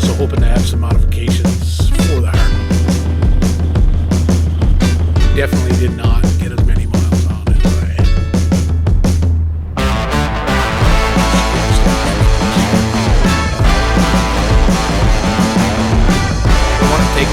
Also hoping to have some modifications for the Harley. Definitely did not get as many miles on it as I had. I want to take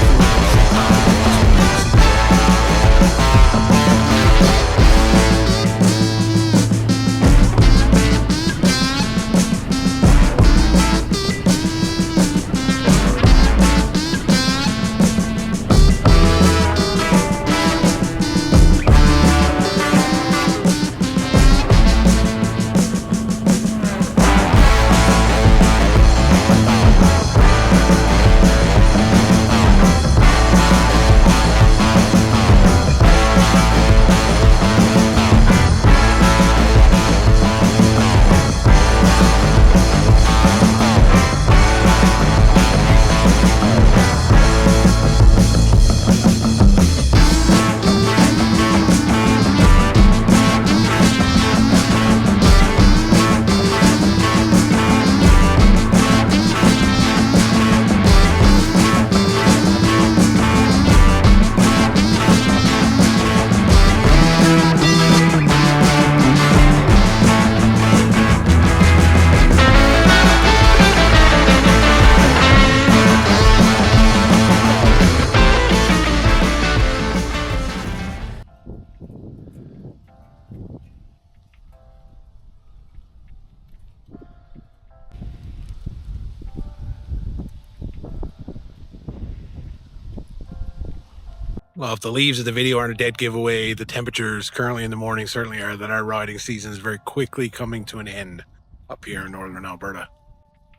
Well, if the leaves of the video aren't a dead giveaway, the temperatures currently in the morning certainly are that our riding season is very quickly coming to an end up here in northern Alberta.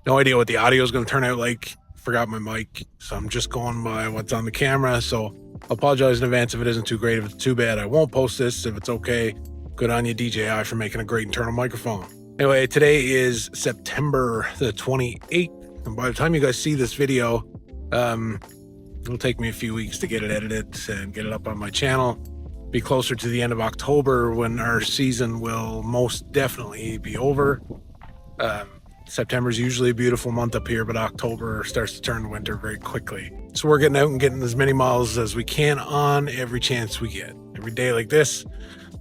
No idea what the audio is going to turn out like. Forgot my mic, so I'm just going by what's on the camera. So I apologize in advance if it isn't too great. If it's too bad, I won't post this. If it's okay, good on you, DJI, for making a great internal microphone. Anyway, today is September the 28th, and by the time you guys see this video, it'll take me a few weeks to get it edited and get it up on my channel. Be closer to the end of October when our season will most definitely be over. September is usually a beautiful month up here, but October starts to turn to winter very quickly. So we're getting out and getting as many miles as we can on every chance we get. Every day like this,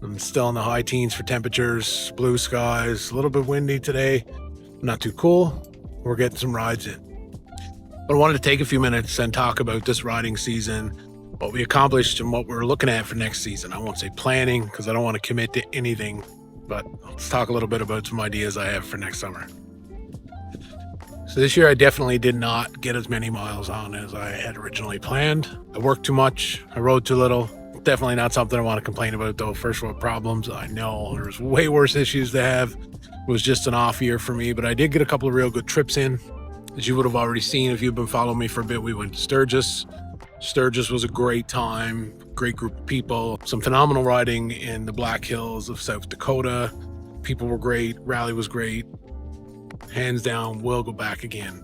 I'm still in the high teens for temperatures, blue skies, a little bit windy today, not too cool. We're getting some rides in. But I wanted to take a few minutes and talk about this riding season, what we accomplished and what we're looking at for next season. I won't say planning because I don't want to commit to anything, but let's talk a little bit about some ideas I have for next summer. So this year I definitely did not get as many miles on as I had originally planned. I worked too much, I rode too little. Definitely not something I want to complain about though. First world problems, I know there's way worse issues to have. It was just an off year for me, but I did get a couple of real good trips in. As you would have already seen if you've been following me for a bit, we went to Sturgis. Sturgis was a great time, great group of people, some phenomenal riding in the Black Hills of South Dakota. People were great, rally was great. Hands down, we'll go back again.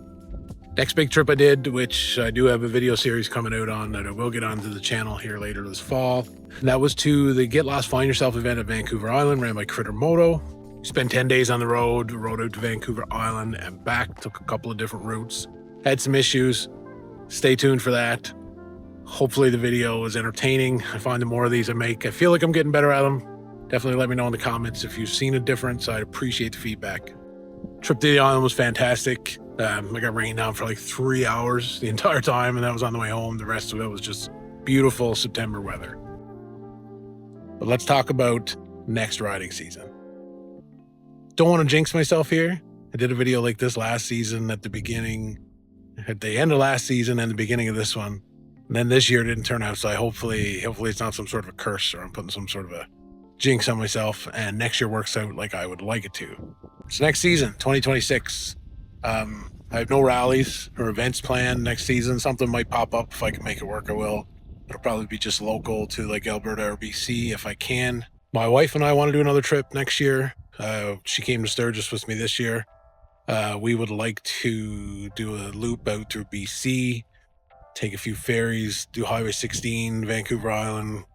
Next big trip I did, which I do have a video series coming out on that I will get onto the channel here later this fall. And that was to the Get Lost Find Yourself event at Vancouver Island, ran by Critter Moto. Spent 10 days on the road, rode out to Vancouver Island and back, took a couple of different routes. Had some issues. Stay tuned for that. Hopefully the video is entertaining. I find the more of these I make, I feel like I'm getting better at them. Definitely let me know in the comments if you've seen a difference. I'd appreciate the feedback. Trip to the island was fantastic. I got rained down for like 3 hours the entire time, and that was on the way home. The rest of it was just beautiful September weather. But let's talk about next riding season. Don't want to jinx myself here. I did a video like this last season at the end of last season and the beginning of this one. And then this year didn't turn out, so hopefully it's not some sort of a curse or I'm putting some sort of a jinx on myself, and next year works out like I would like it to. So next season, 2026, I have no rallies or events planned next season. Something might pop up. If I can make it work, I will. It'll probably be just local to like Alberta or BC if I can. My wife and I want to do another trip next year. She came to Sturgis with me this year. We would like to do a loop out through BC, take a few ferries, do Highway 16, Vancouver Island,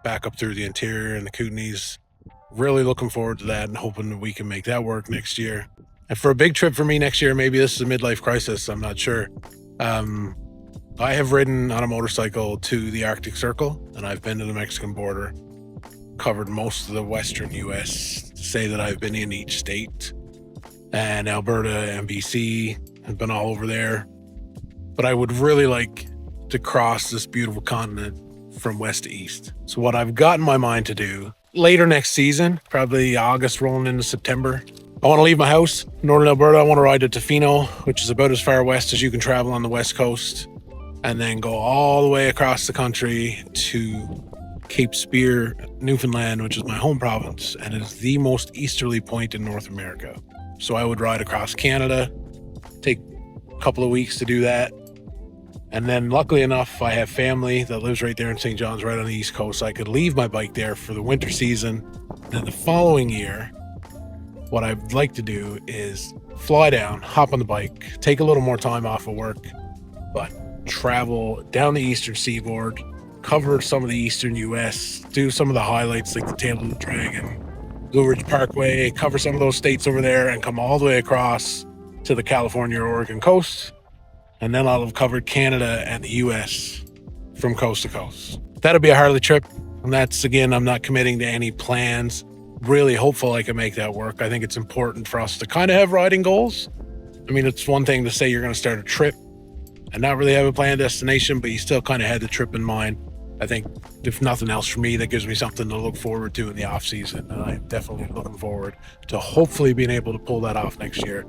back up through the interior and the Kootenays. Really looking forward to that and hoping that we can make that work next year. And for a big trip for me next year, maybe this is a midlife crisis, I'm not sure. I have ridden on a motorcycle to the Arctic Circle, and I've been to the Mexican border, covered most of the western US, to say that I've been in each state, and Alberta and BC, I've been all over there. But I would really like to cross this beautiful continent from west to east. So what I've got in my mind to do later next season, probably August rolling into September, I want to leave my house, northern Alberta. I want to ride to Tofino, which is about as far west as you can travel on the west coast, and then go all the way across the country to Cape Spear, Newfoundland, which is my home province, and it is the most easterly point in North America. So I would ride across Canada, take a couple of weeks to do that. And then luckily enough, I have family that lives right there in St. John's, right on the East Coast. So I could leave my bike there for the winter season. And then the following year, what I'd like to do is fly down, hop on the bike, take a little more time off of work, but travel down the eastern seaboard, cover some of the eastern US, do some of the highlights like the Tail of the Dragon, Blue Ridge Parkway, cover some of those states over there, and come all the way across to the California or Oregon coast. And then I'll have covered Canada and the US from coast to coast. That'll be a Harley trip. And that's, again, I'm not committing to any plans. Really hopeful I can make that work. I think it's important for us to kind of have riding goals. I mean, it's one thing to say you're going to start a trip and not really have a planned destination, but you still kind of had the trip in mind. I think, if nothing else for me, that gives me something to look forward to in the off season. And I'm definitely looking forward to hopefully being able to pull that off next year,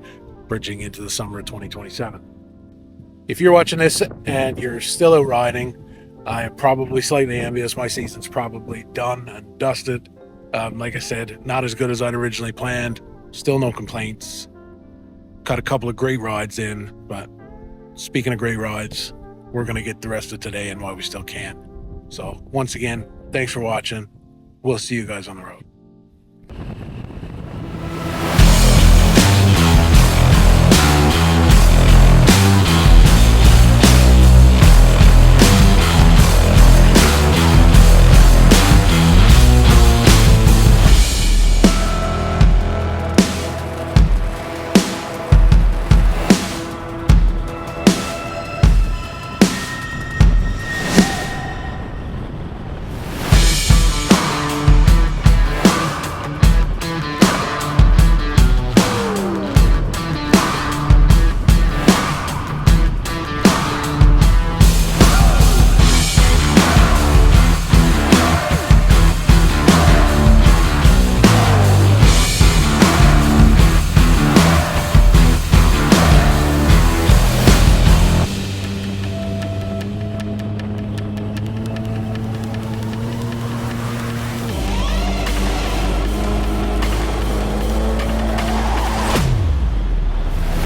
bridging into the summer of 2027. If you're watching this and you're still out riding, I am probably slightly envious. My season's probably done and dusted. Like I said, not as good as I'd originally planned. Still no complaints. Got a couple of great rides in, but speaking of great rides, we're going to get the rest of today in while we still can. So once again, thanks for watching. We'll see you guys on the road.